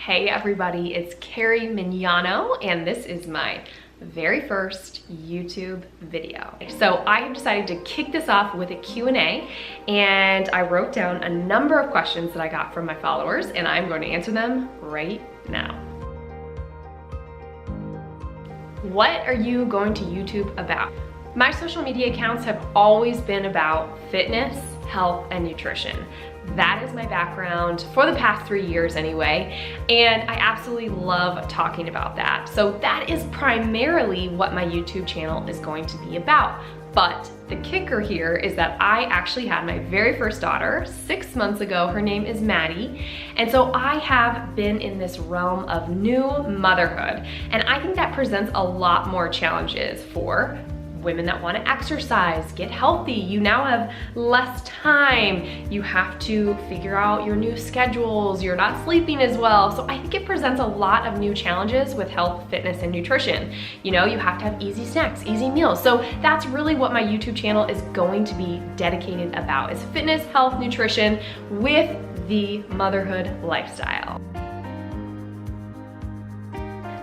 Hey everybody, it's Keri Mignano, and this is my very first YouTube video. So I have decided to kick this off with a Q&A, and I wrote down a number of questions that I got from my followers, and I'm going to answer them right now. What are you going to YouTube about? My social media accounts have always been about fitness, health, and nutrition. That is my background for the past 3 years anyway, and I absolutely love talking about that. So that is primarily what my YouTube channel is going to be about. But the kicker here is that I actually had my very first daughter 6 months ago. Her name is Maddie. And so I have been in this realm of new motherhood. And I think that presents a lot more challenges for women that want to exercise, get healthy. You now have less time. You have to figure out your new schedules. You're not sleeping as well. So I think it presents a lot of new challenges with health, fitness, and nutrition. You know, you have to have easy snacks, easy meals. So that's really what my YouTube channel is going to be dedicated about, is fitness, health, nutrition with the motherhood lifestyle.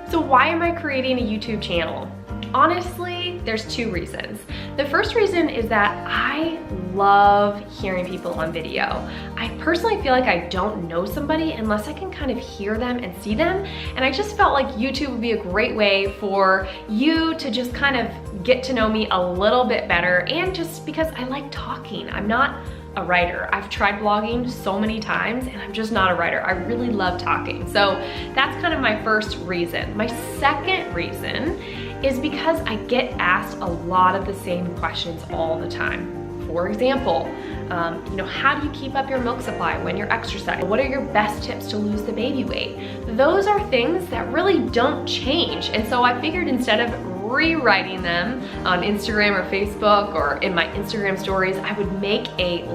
So why am I creating a YouTube channel? Honestly, there's 2 reasons. The first reason is that I love hearing people on video. I personally feel like I don't know somebody unless I can kind of hear them and see them. And I just felt like YouTube would be a great way for you to just kind of get to know me a little bit better, and just because I like talking. I'm not a writer. I've tried blogging so many times and I'm just not a writer. I really love talking. So that's kind of my first reason. My second reason is because I get asked a lot of the same questions all the time. For example, how do you keep up your milk supply when you're exercising? What are your best tips to lose the baby weight? Those are things that really don't change. And so I figured instead of rewriting them on Instagram or Facebook or in my Instagram stories, I would make a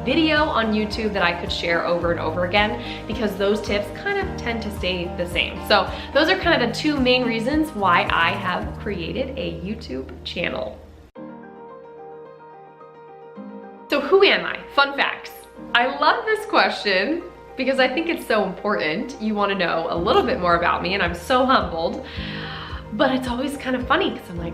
video on YouTube that I could share over and over again, because those tips kind of tend to stay the same. So those are kind of the 2 main reasons why I have created a YouTube channel. So who am I? Fun facts. I love this question because I think it's so important. You want to know a little bit more about me, and I'm so humbled. But it's always kind of funny because I'm like,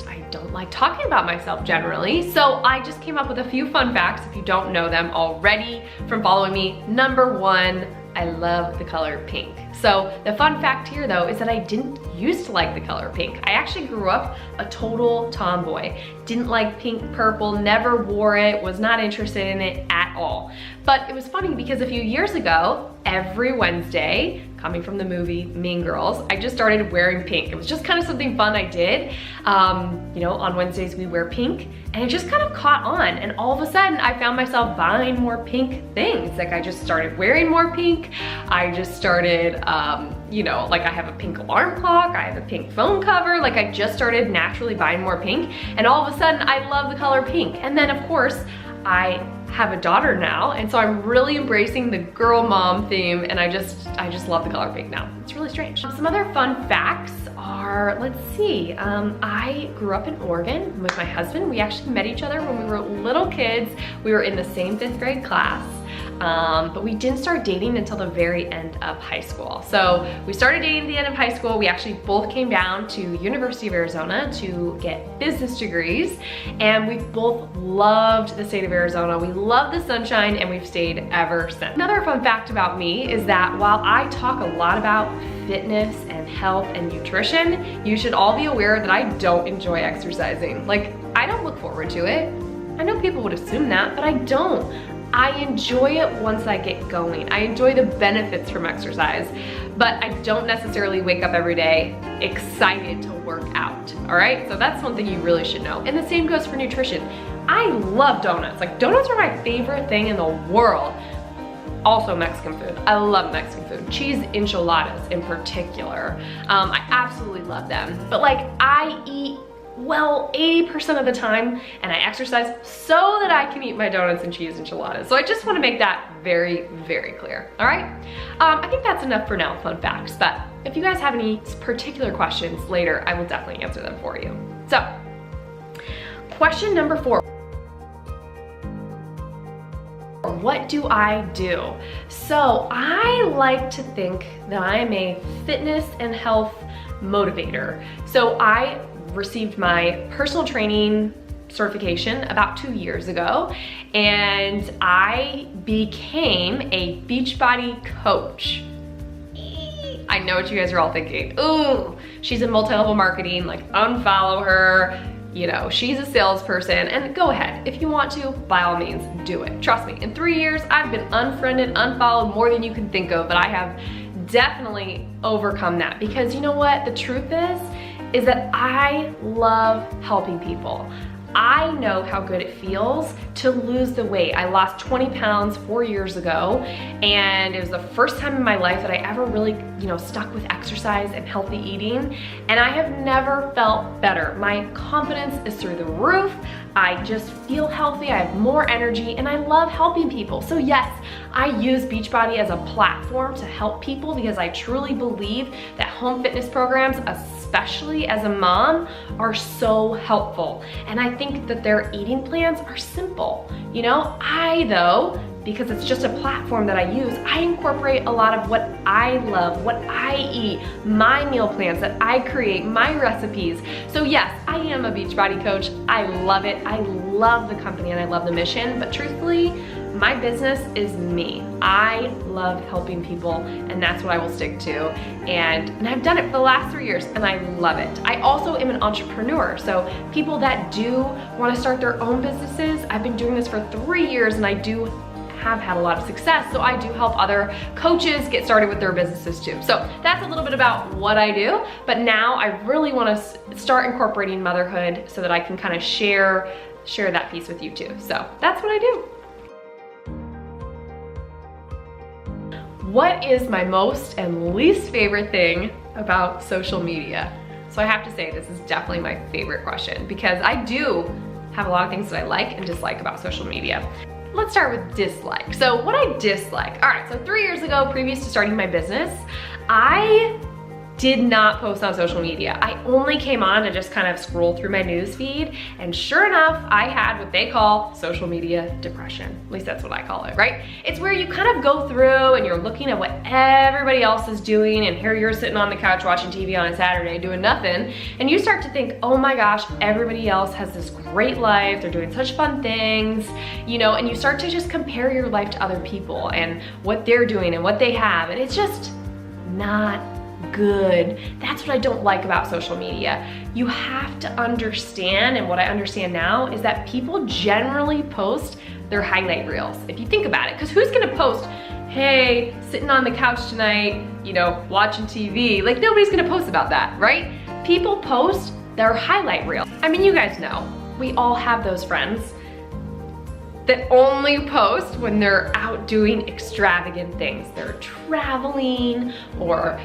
I don't like talking about myself generally. So I just came up with a few fun facts if you don't know them already from following me. Number 1, I love the color pink. So the fun fact here though is that I didn't used to like the color pink. I actually grew up a total tomboy. Didn't like pink, purple, never wore it, was not interested in it at all. But it was funny because a few years ago, every Wednesday, coming from the movie Mean Girls, I just started wearing pink. It was just kind of something fun I did. On Wednesdays we wear pink, and it just kind of caught on. And all of a sudden I found myself buying more pink things. Like I just started wearing more pink. I just started, like I have a pink alarm clock, I have a pink phone cover. Like I just started naturally buying more pink, and all of a sudden I love the color pink. And then of course, I have a daughter now, and so I'm really embracing the girl mom theme, and I just love the color pink now. It's really strange. Some other fun facts are, let's see, I grew up in Oregon with my husband. We actually met each other when we were little kids. We were in the same 5th grade class. But we didn't start dating until the very end of high school. So we started dating at the end of high school. We actually both came down to University of Arizona to get business degrees, and we both loved the state of Arizona. We love the sunshine, and we've stayed ever since. Another fun fact about me is that while I talk a lot about fitness and health and nutrition, you should all be aware that I don't enjoy exercising. Like, I don't look forward to it. I know people would assume that, but I don't. I enjoy it once I get going. I enjoy the benefits from exercise, but I don't necessarily wake up every day excited to work out, all right? So that's something you really should know. And the same goes for nutrition. I love donuts. Like, donuts are my favorite thing in the world. Also Mexican food. I love Mexican food. Cheese enchiladas in particular. I absolutely love them. But like, I eat well 80% of the time, and I exercise so that I can eat my donuts and cheese enchiladas. So I just want to make that very, very clear. All right? I think that's enough for now, fun facts. But if you guys have any particular questions later, I will definitely answer them for you. So, question number 4. what do I do? So I like to think that I am a fitness and health motivator. So I received my personal training certification about 2 years ago, and I became a Beachbody coach. I know what you guys are all thinking. Ooh, she's in multi-level marketing, like unfollow her. You know, she's a salesperson, and go ahead. If you want to, by all means, do it. Trust me, in 3 years, I've been unfriended, unfollowed more than you can think of, but I have definitely overcome that, because you know what? The truth is that I love helping people. I know how good it feels to lose the weight. I lost 20 pounds 4 years ago, and it was the first time in my life that I ever really, stuck with exercise and healthy eating, and I have never felt better. My confidence is through the roof. I just feel healthy, I have more energy, and I love helping people. So yes, I use Beachbody as a platform to help people, because I truly believe that home fitness programs, especially as a mom, are so helpful. And I think that their eating plans are simple. Though, because it's just a platform that I use, I incorporate a lot of what I love, what I eat, my meal plans that I create, my recipes. So yes, I am a Beachbody coach. I love it. I love the company and I love the mission, but truthfully, my business is me. I love helping people, and that's what I will stick to. And I've done it for the last 3 years, and I love it. I also am an entrepreneur, so people that do want to start their own businesses, I've been doing this for 3 years, and I do have had a lot of success, so I do help other coaches get started with their businesses too. So that's a little bit about what I do, but now I really want to start incorporating motherhood so that I can kind of share that piece with you too. So that's what I do. What is my most and least favorite thing about social media? So I have to say, this is definitely my favorite question, because I do have a lot of things that I like and dislike about social media. Let's start with dislike. So what I dislike. All right, so 3 years ago, previous to starting my business, I did not post on social media. I only came on to just kind of scroll through my news feed, and sure enough, I had what they call social media depression. At least that's what I call it, right? It's where you kind of go through and you're looking at what everybody else is doing, and here you're sitting on the couch watching TV on a Saturday doing nothing, and you start to think, oh my gosh, everybody else has this great life, they're doing such fun things, and you start to just compare your life to other people and what they're doing and what they have, and it's just not good. That's what I don't like about social media. You have to understand, and what I understand now is that people generally post their highlight reels, if you think about it, because who's gonna post, hey, sitting on the couch tonight, watching TV? Like, nobody's gonna post about that, right? People post their highlight reel. I mean, you guys know, we all have those friends that only post when they're out doing extravagant things. They're traveling, or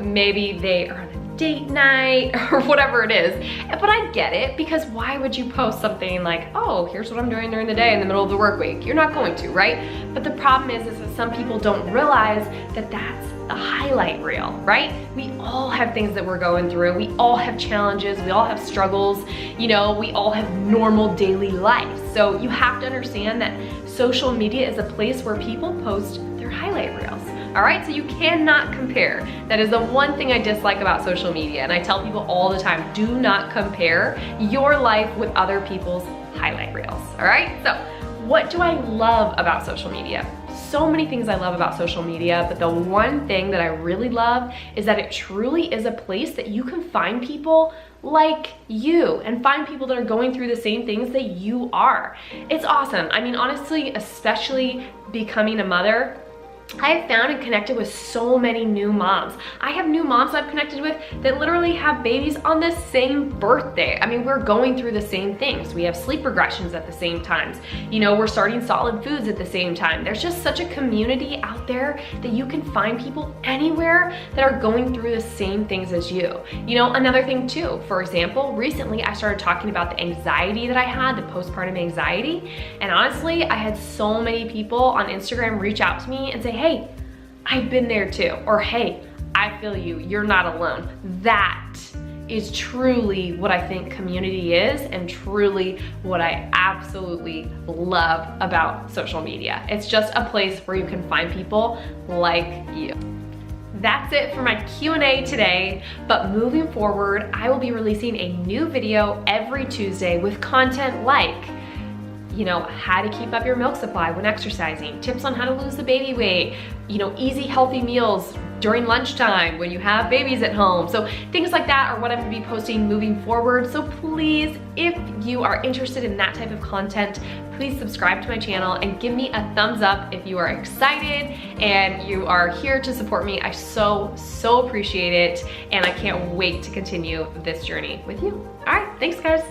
maybe they are on a date night, or whatever it is. But I get it, because why would you post something like, oh, here's what I'm doing during the day in the middle of the work week? You're not going to, right? But the problem is that some people don't realize that that's the highlight reel, right? We all have things that we're going through. We all have challenges. We all have struggles. We all have normal daily life. So you have to understand that social media is a place where people post their highlight reels. All right, so you cannot compare. That is the one thing I dislike about social media, and I tell people all the time, do not compare your life with other people's highlight reels. All right, so what do I love about social media? So many things I love about social media, but the one thing that I really love is that it truly is a place that you can find people like you, and find people that are going through the same things that you are. It's awesome. I mean, honestly, especially becoming a mother, I have found and connected with so many new moms. I have new moms I've connected with that literally have babies on the same birthday. I mean, we're going through the same things. We have sleep regressions at the same times. We're starting solid foods at the same time. There's just such a community out there that you can find people anywhere that are going through the same things as you. Another thing too, for example, recently I started talking about the anxiety that I had, the postpartum anxiety. And honestly, I had so many people on Instagram reach out to me and say, hey, I've been there too, or hey, I feel you, you're not alone. That is truly what I think community is, and truly what I absolutely love about social media. It's just a place where you can find people like you. That's it for my Q&A today, but moving forward, I will be releasing a new video every Tuesday with content like, you know, how to keep up your milk supply when exercising, tips on how to lose the baby weight, you know, easy healthy meals during lunchtime when you have babies at home. So things like that are what I'm gonna be posting moving forward. So please, if you are interested in that type of content, please subscribe to my channel and give me a thumbs up if you are excited and you are here to support me. I so appreciate it, and I can't wait to continue this journey with you. All right, thanks guys.